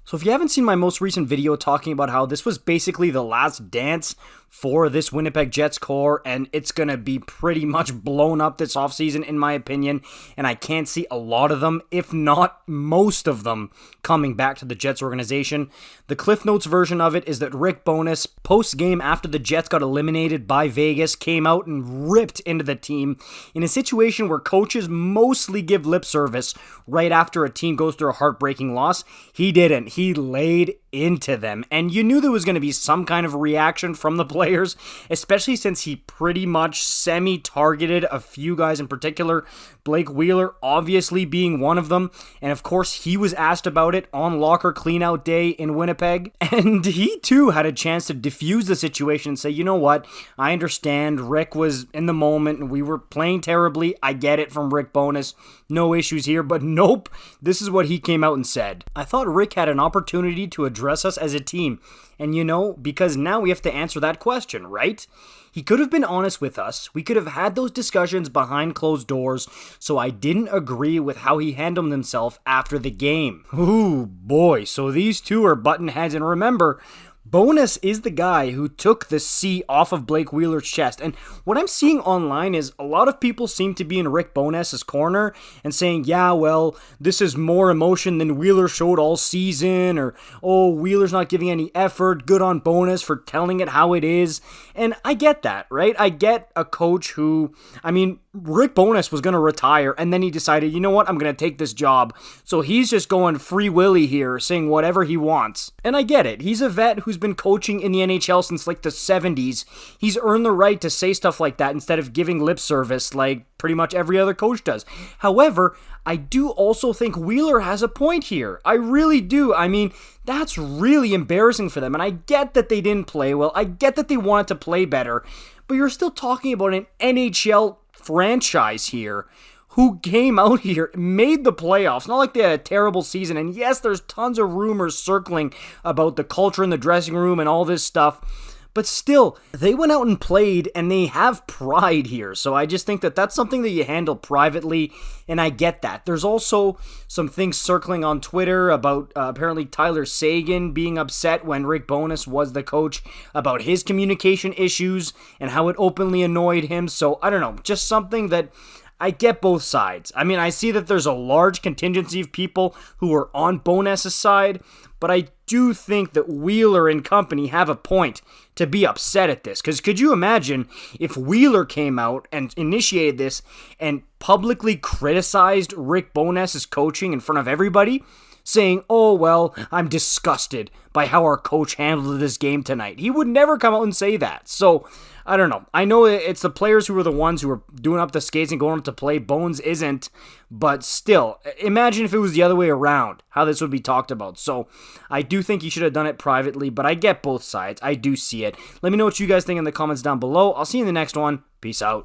So if you haven't seen my most recent video talking about how this was basically the last dance for this Winnipeg Jets core, and it's going to be pretty much blown up this offseason in my opinion, and I can't see a lot of them, if not most of them, coming back to the Jets organization. The Cliff Notes version of it is that Rick Bowness, post-game after the Jets got eliminated by Vegas, came out and ripped into the team in a situation where coaches mostly give lip service right after a team goes through a heartbreaking loss. He didn't. He laid into them, and you knew there was going to be some kind of reaction from the players, especially since he pretty much semi-targeted a few guys in particular, Blake Wheeler obviously being one of them, and of course he was asked about it on locker cleanout day in Winnipeg, and he too had a chance to diffuse the situation and say, you know what, I understand Rick was in the moment and we were playing terribly, I get it from Rick Bowness, no issues here, but nope, this is what he came out and said. I thought Rick had an opportunity to address us as a team, and because now we have to answer that question, right? He could have been honest with us. We could have had those discussions behind closed doors, so I didn't agree with how he handled himself after the game. Ooh, boy, so these two are button heads, and remember, Bowness is the guy who took the C off of Blake Wheeler's chest, and what I'm seeing online is a lot of people seem to be in Rick Bowness's corner and saying, yeah, well, this is more emotion than Wheeler showed all season, or, oh, Wheeler's not giving any effort, good on Bowness for telling it how it is, and I get that, right? I get a coach who, Rick Bowness was going to retire, and then he decided, you know what, I'm going to take this job, so he's just going free willy here, saying whatever he wants, and I get it. He's a vet who's been coaching in the NHL since like the 70s. He's earned the right to say stuff like that instead of giving lip service like pretty much every other coach does. However, I do also think Wheeler has a point here. I really do. That's really embarrassing for them, and I get that they didn't play well. I get that they wanted to play better, but you're still talking about an NHL franchise here who came out here, made the playoffs. Not like they had a terrible season. And yes, there's tons of rumors circling about the culture in the dressing room and all this stuff. But still, they went out and played, and they have pride here. So I just think that that's something that you handle privately, and I get that. There's also some things circling on Twitter about apparently Tyler Seguin being upset when Rick Bowness was the coach about his communication issues and how it openly annoyed him. So I don't know, just something that I get both sides. I see that there's a large contingency of people who are on Bowness's side, but I do think that Wheeler and company have a point to be upset at this. Because could you imagine if Wheeler came out and initiated this and publicly criticized Rick Bowness's coaching in front of everybody, saying, oh, well, I'm disgusted by how our coach handled this game tonight. He would never come out and say that. So, I don't know. I know it's the players who are the ones who are doing up the skates and going up to play. Bones isn't. But still, imagine if it was the other way around, how this would be talked about. So, I do think he should have done it privately, but I get both sides. I do see it. Let me know what you guys think in the comments down below. I'll see you in the next one. Peace out.